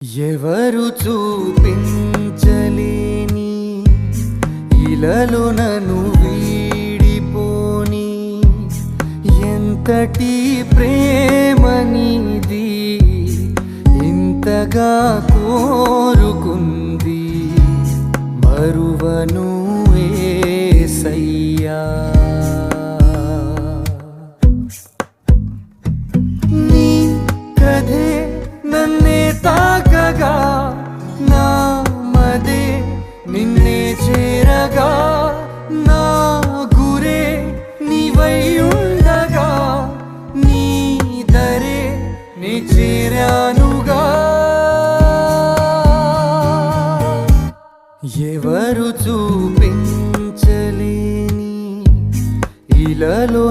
ఎవరు చూపించలేని ఇలలో నన్ను వీడిపోని ఎంతటి ప్రేమ నీది ఇంతగా కోరుకుంది మరువను యేసయ్యా నీ కథే నన్నే తాకగా నా మదే నిన్నే చేరగా నా గురే నీవై ఉండగా నీ దరే నీ చేరానుగా ఎవరు చూపించలేని ఇలలో